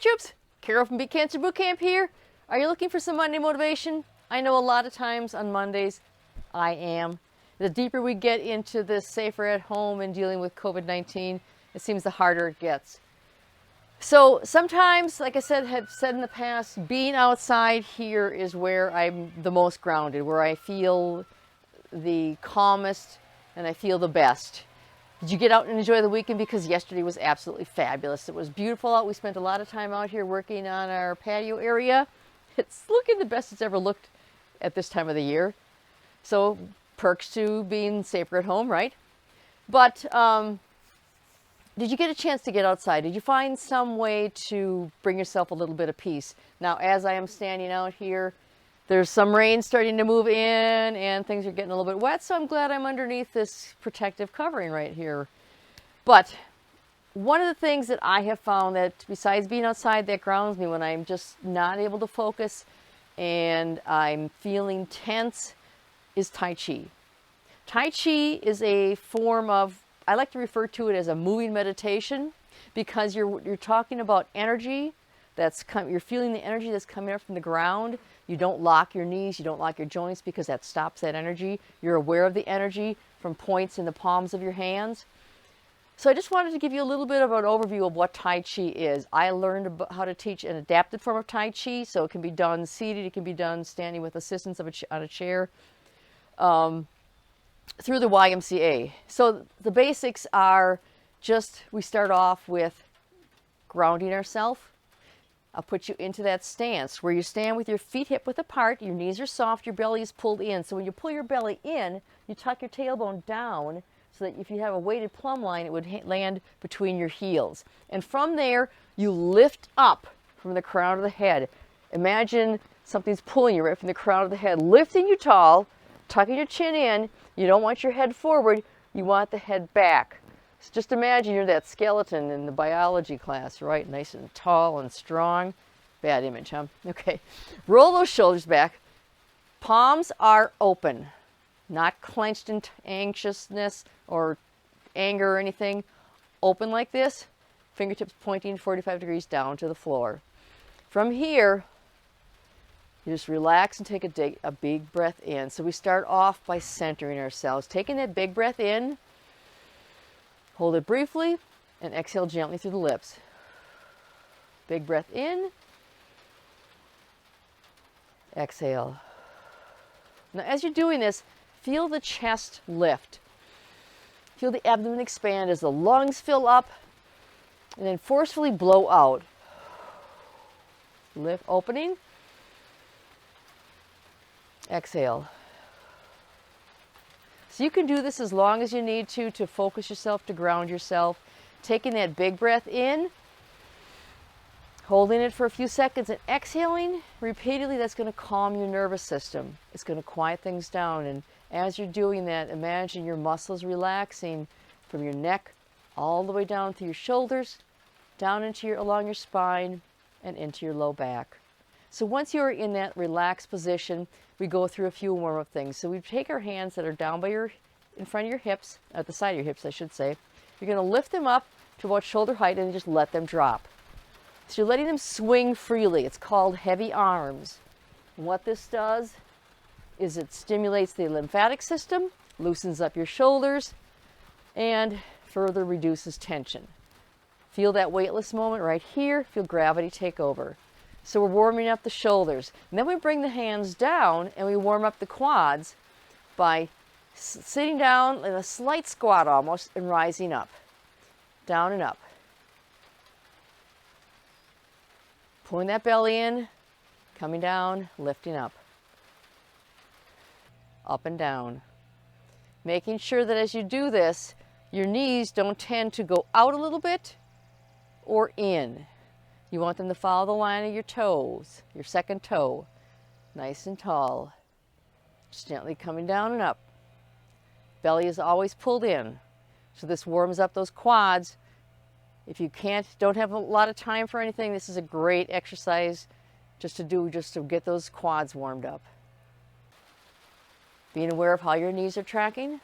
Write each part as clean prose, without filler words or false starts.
troops, Carol from Beat Cancer Boot Camp here. Are you looking for some Monday motivation? I know a lot of times on Mondays I am. The deeper we get into this safer at home and dealing with COVID-19, it seems the harder it gets. So sometimes, like I said, have said in the past, being outside here is where I'm the most grounded, where I feel the calmest and I feel the best. Did you get out and enjoy the weekend? Because yesterday was absolutely fabulous. It was beautiful out. We spent a lot of time out here working on our patio area. It's looking the best it's ever looked at this time of the year. So perks to being safer at home, right? But did you get a chance to get outside? Did you find some way to bring yourself a little bit of peace? Now, as I am standing out here, there's some rain starting to move in and things are getting a little bit wet, so I'm glad I'm underneath this protective covering right here. But one of the things that I have found that besides being outside that grounds me when I'm just not able to focus and I'm feeling tense is Tai Chi. Tai Chi is a form of, I like to refer to it as a moving meditation because you're talking about energy you're feeling the energy that's coming up from the ground. You don't lock your knees, you don't lock your joints because that stops that energy. You're aware of the energy from points in the palms of your hands. So I just wanted to give you a little bit of an overview of what Tai Chi is. I learned how to teach an adapted form of Tai Chi, so it can be done seated, it can be done standing with assistance of on a chair through the YMCA. So the basics are we start off with grounding ourselves. I'll put you into that stance where you stand with your feet hip width apart, your knees are soft, your belly is pulled in. So when you pull your belly in, you tuck your tailbone down so that if you have a weighted plumb line, it would land between your heels. And from there, you lift up from the crown of the head. Imagine something's pulling you right from the crown of the head, lifting you tall, tucking your chin in. You don't want your head forward, you want the head back. So just imagine you're that skeleton in the biology class, right? Nice and tall and strong. Bad image, huh? Okay. Roll those shoulders back. Palms are open, not clenched in anxiousness or anger or anything. Open like this, fingertips pointing 45 degrees down to the floor. From here, you just relax and take a big breath in. So we start off by centering ourselves, taking that big breath in. Hold it briefly and exhale gently through the lips. Big breath in. Exhale. Now as you're doing this, feel the chest lift. Feel the abdomen expand as the lungs fill up and then forcefully blow out. Lift, opening. Exhale. So you can do this as long as you need to focus yourself, to ground yourself. Taking that big breath in, holding it for a few seconds, and exhaling repeatedly. That's going to calm your nervous system. It's going to quiet things down. And as you're doing that, imagine your muscles relaxing from your neck all the way down through your shoulders, down along your spine, and into your low back. So once you're in that relaxed position, we go through a few warm-up things. So we take our hands that are down in front of your hips, at the side of your hips, I should say. You're going to lift them up to about shoulder height and just let them drop. So you're letting them swing freely. It's called heavy arms. And what this does is it stimulates the lymphatic system, loosens up your shoulders, and further reduces tension. Feel that weightless moment right here. Feel gravity take over. So we're warming up the shoulders. And then we bring the hands down and we warm up the quads by sitting down in a slight squat almost and rising up. Down and up. Pulling that belly in, coming down, lifting up. Up and down. Making sure that as you do this, your knees don't tend to go out a little bit or in. You want them to follow the line of your toes, your second toe, nice and tall. Just gently coming down and up. Belly is always pulled in. So this warms up those quads. If you don't have a lot of time for anything, this is a great exercise just to get those quads warmed up. Being aware of how your knees are tracking.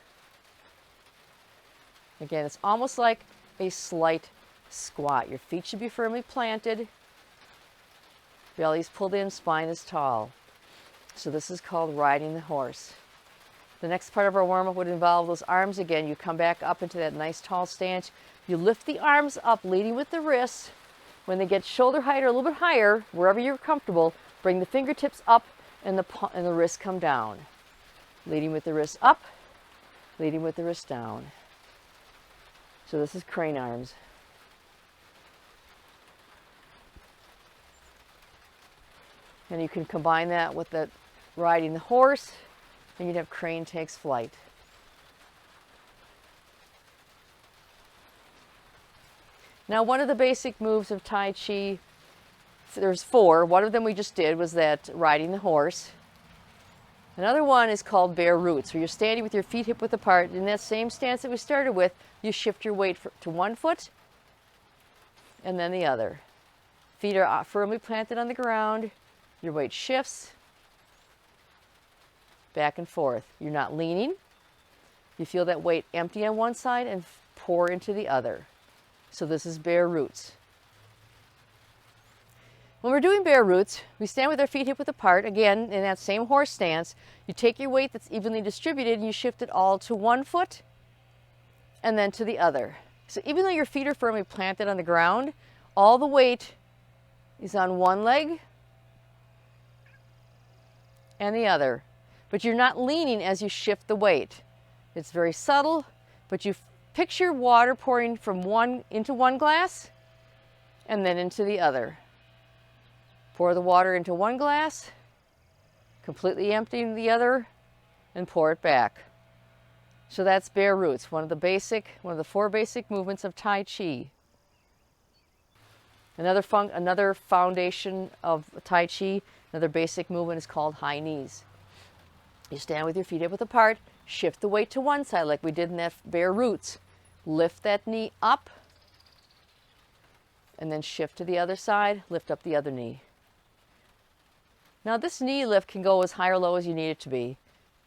Again, it's almost like a slight squat. Your feet should be firmly planted. Belly's pulled in, spine is tall. So this is called riding the horse. The next part of our warm-up would involve those arms again. You come back up into that nice tall stance. You lift the arms up, leading with the wrists. When they get shoulder height or a little bit higher, wherever you're comfortable, bring the fingertips up and the wrists come down. Leading with the wrists up, leading with the wrist down. So this is crane arms. And you can combine that with the riding the horse, and you'd have crane takes flight. Now, one of the basic moves of Tai Chi, there's 4. One of them we just did was that riding the horse. Another one is called bare roots, where you're standing with your feet hip width apart. In that same stance that we started with, you shift your weight to one foot and then the other. Feet are firmly planted on the ground. Your weight shifts back and forth. You're not leaning. You feel that weight empty on one side and pour into the other. So this is bare roots. When we're doing bare roots, we stand with our feet hip width apart. Again, in that same horse stance, you take your weight that's evenly distributed and you shift it all to one foot and then to the other. So even though your feet are firmly planted on the ground, all the weight is on one leg and the other. But you're not leaning as you shift the weight. It's very subtle, but you picture water pouring from into one glass and then into the other. Pour the water into one glass, completely emptying the other, and pour it back. So that's bare roots, one of the 4 basic movements of Tai Chi. Another foundation of Tai Chi, another basic movement is called high knees. You stand with your feet hip width apart, shift the weight to one side like we did in that bare roots. Lift that knee up, and then shift to the other side, lift up the other knee. Now this knee lift can go as high or low as you need it to be.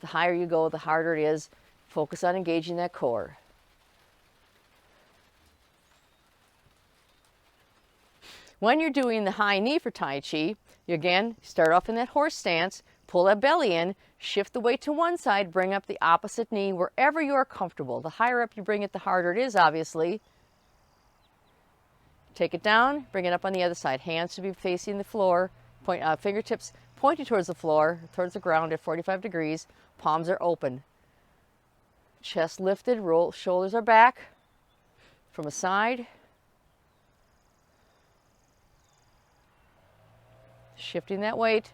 The higher you go, the harder it is. Focus on engaging that core. When you're doing the high knee for Tai Chi, you again start off in that horse stance, pull that belly in, shift the weight to one side, bring up the opposite knee wherever you are comfortable. The higher up you bring it, the harder it is, obviously. Take it down, bring it up on the other side. Hands should be facing the floor, fingertips pointing towards the floor, towards the ground at 45 degrees. Palms are open. Chest lifted, shoulders are back from a side. Shifting that weight.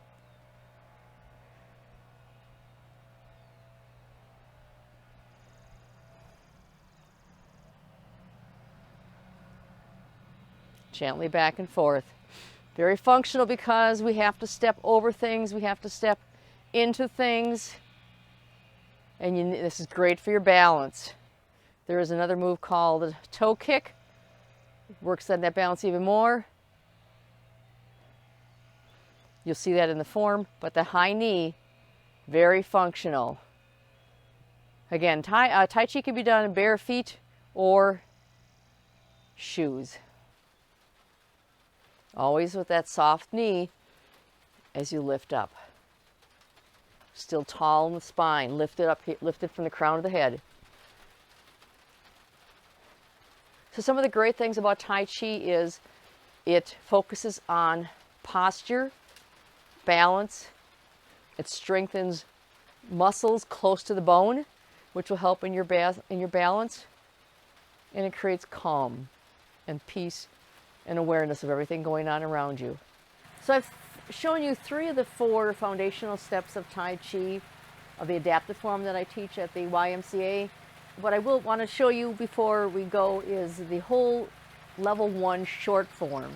Gently back and forth. Very functional because we have to step over things, we have to step into things, and this is great for your balance. There is another move called a toe kick. Works on that balance even more. You'll see that in the form, but the high knee, very functional. Again, Tai Chi can be done in bare feet or shoes. Always with that soft knee as you lift up. Still tall in the spine, lifted from the crown of the head. So some of the great things about Tai Chi is it focuses on posture, balance. It strengthens muscles close to the bone, which will help in your balance. And it creates calm and peace and awareness of everything going on around you. So I've shown you 3 of the 4 foundational steps of Tai Chi, of the adaptive form that I teach at the YMCA. What I will want to show you before we go is the whole level 1 short form.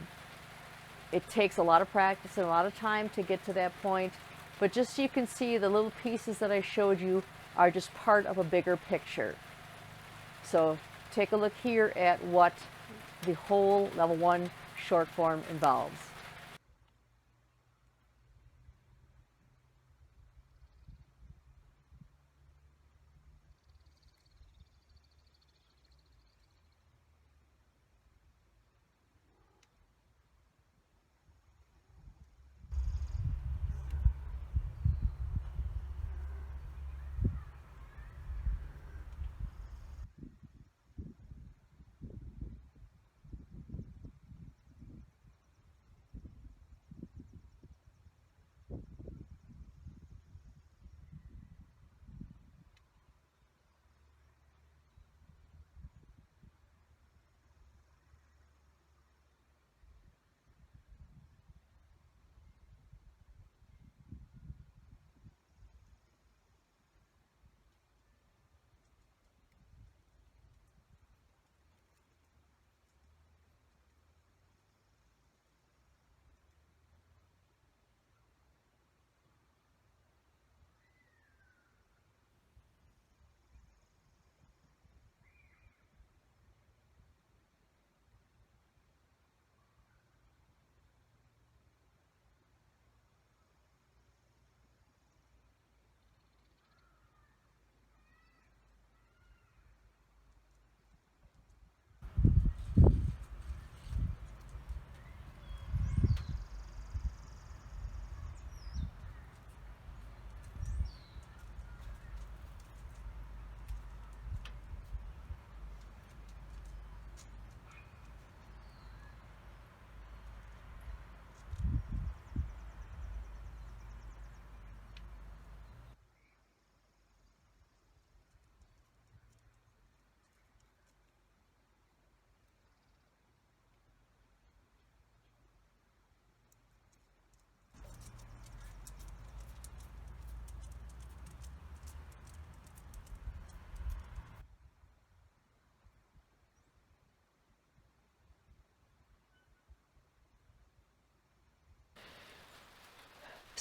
It takes a lot of practice and a lot of time to get to that point, but just so you can see, the little pieces that I showed you are just part of a bigger picture. So take a look here at what the whole level 1 short form involves.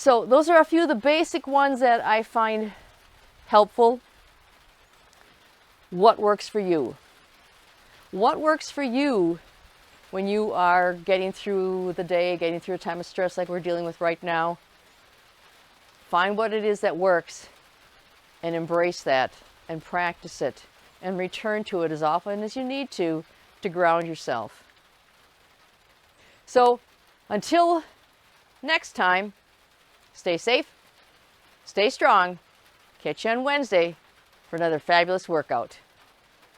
So those are a few of the basic ones that I find helpful. What works for you? What works for you when you are getting through the day, getting through a time of stress like we're dealing with right now? Find what it is that works and embrace that and practice it and return to it as often as you need to ground yourself. So until next time, stay safe, stay strong. Catch you on Wednesday for another fabulous workout.